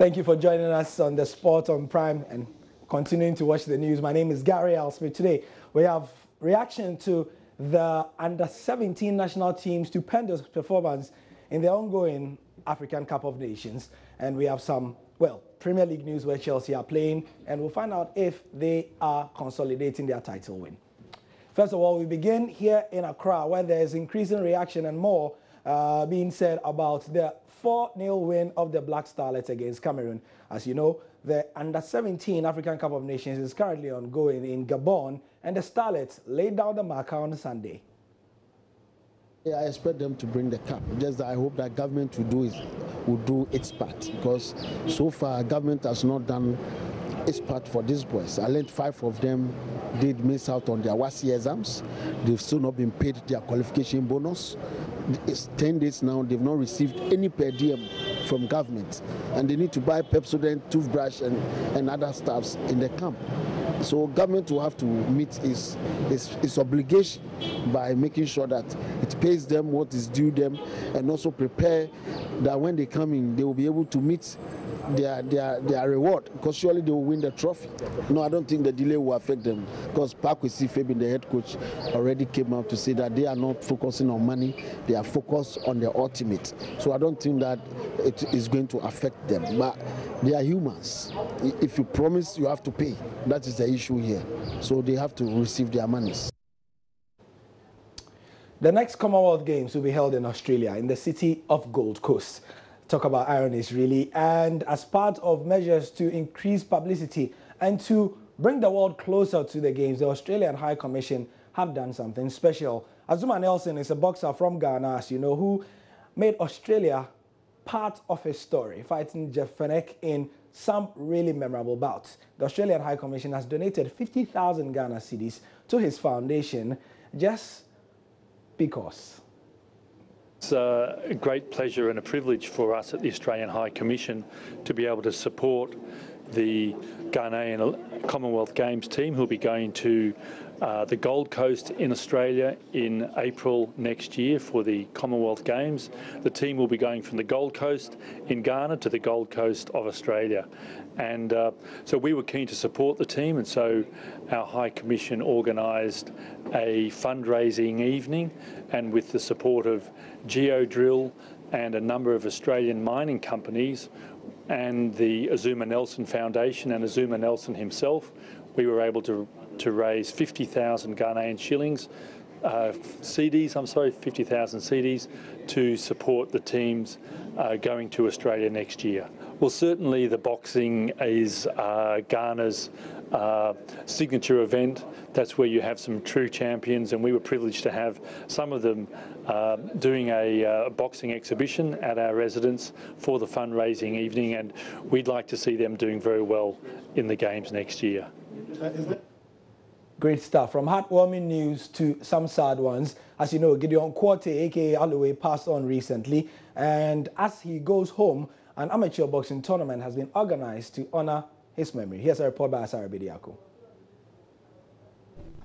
Thank you for joining us on the Sport on Prime and continuing to watch the news. My name is Gary Alsmith. Today we have reaction to the under-17 national team's stupendous performance in the ongoing African Cup of Nations. And we have some, well, Premier League news where Chelsea are playing, and we'll find out if they are consolidating their title win. First of all, we begin here in Accra, where there is increasing reaction and more being said about the 4-0 win of the Black Starlets against Cameroon. As you know, the under-17 African Cup of Nations is currently ongoing in Gabon, and the Starlets laid down the marker on Sunday. Yeah, I expect them to bring the cup. Just that I hope that government will do its part, because so far government has not done its part for these boys. I learned 5 of them did miss out on their WASSCE exams. They've still not been paid their qualification bonus. It's 10 days now, they've not received any per diem from government, and they need to buy Pepsodent, toothbrush and other stuffs in the camp. So government will have to meet its obligation by making sure that it pays them what is due them, and also prepare that when they come in, they will be able to meet their reward, because surely they will win the trophy. No, I don't think the delay will affect them, because Park Fabian, the head coach, already came out to say that they are not focusing on money, they are focused on the ultimate. So I don't think that it is going to affect them, but they are humans. If you promise, you have to pay. That is the issue here. So they have to receive their monies. The next Commonwealth Games will be held in Australia, in the city of Gold Coast. Talk about ironies, really. And as part of measures to increase publicity and to bring the world closer to the Games, the Australian High Commission have done something special. Azumah Nelson is a boxer from Ghana, as you know, who made Australia part of his story, fighting Jeff Fenech in some really memorable bouts. The Australian High Commission has donated 50,000 Ghana cedis to his foundation just because. It's a great pleasure and a privilege for us at the Australian High Commission to be able to support the Ghanaian Commonwealth Games team, who'll be going to the Gold Coast in Australia in April next year for the Commonwealth Games. The team will be going from the Gold Coast in Ghana to the Gold Coast of Australia. And so we were keen to support the team, and so our High Commission organised a fundraising evening, and with the support of Geodrill and a number of Australian mining companies and the Azumah Nelson Foundation and Azumah Nelson himself, we were able to raise 50,000 Ghanaian shillings, 50,000 cedis to support the teams going to Australia next year. Well, certainly the boxing is Ghana's signature event. That's where you have some true champions, and we were privileged to have some of them doing a boxing exhibition at our residence for the fundraising evening, and we'd like to see them doing very well in the Games next year. Great stuff. From heartwarming news to some sad ones. As you know, Gideon Quartey, aka Alloway, passed on recently, and as he goes home, an amateur boxing tournament has been organized to honor his memory. Here's a report by Asara Bediako.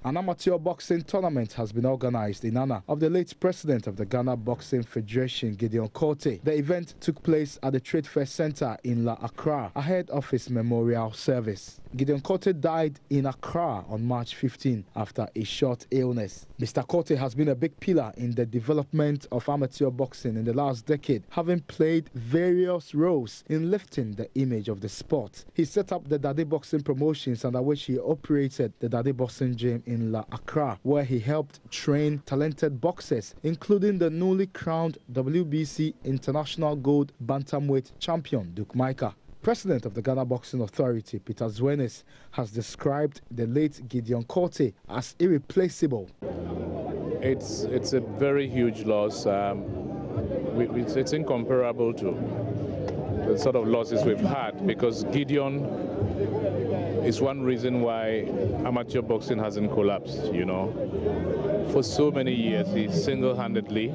An amateur boxing tournament has been organized in honor of the late president of the Ghana Boxing Federation, Gideon Quartey. The event took place at the Trade Fair Center in La Accra ahead of his memorial service. Gideon Quartey died in Accra on March 15 after a short illness. Mr. Quartey has been a big pillar in the development of amateur boxing in the last decade, having played various roles in lifting the image of the sport. He set up the Dade Boxing Promotions, under which he operated the Dade Boxing Gym in La Accra, where he helped train talented boxers, including the newly crowned WBC International Gold Bantamweight champion, Duke Micah. President of the Ghana Boxing Authority, Peter Zwenes, has described the late Gideon Quartey as irreplaceable. It's a very huge loss. It's incomparable to the sort of losses we've had, because Gideon is one reason why amateur boxing hasn't collapsed, you know. For so many years, he single-handedly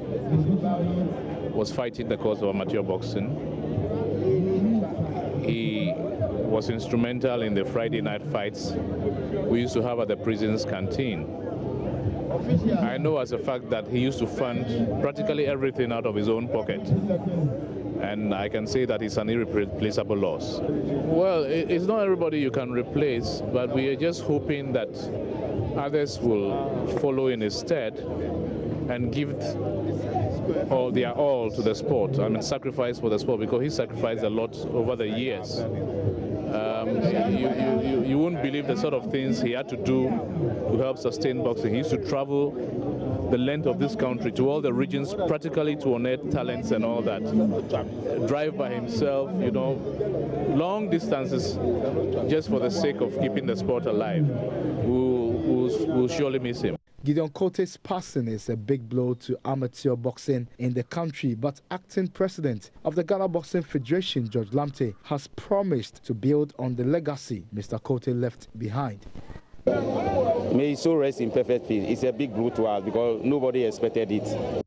was fighting the cause of amateur boxing. He was instrumental in the Friday night fights we used to have at the prison's canteen. I know as a fact that he used to fund practically everything out of his own pocket. And I can say that it's an irreplaceable loss. Well, it's not everybody you can replace, but we are just hoping that others will follow in his stead and give their all to the sport. I mean, sacrifice for the sport, because he sacrificed a lot over the years. You won't believe the sort of things he had to do to help sustain boxing. He used to travel the length of this country to all the regions, practically to unearth talents and all that. Drive by himself, you know, long distances just for the sake of keeping the sport alive. We'll surely miss him. Gideon Quartey's passing is a big blow to amateur boxing in the country, but acting president of the Ghana Boxing Federation, George Lamte, has promised to build on the legacy Mr. Quartey left behind. May he so rest in perfect peace. It's a big blow to us because nobody expected it.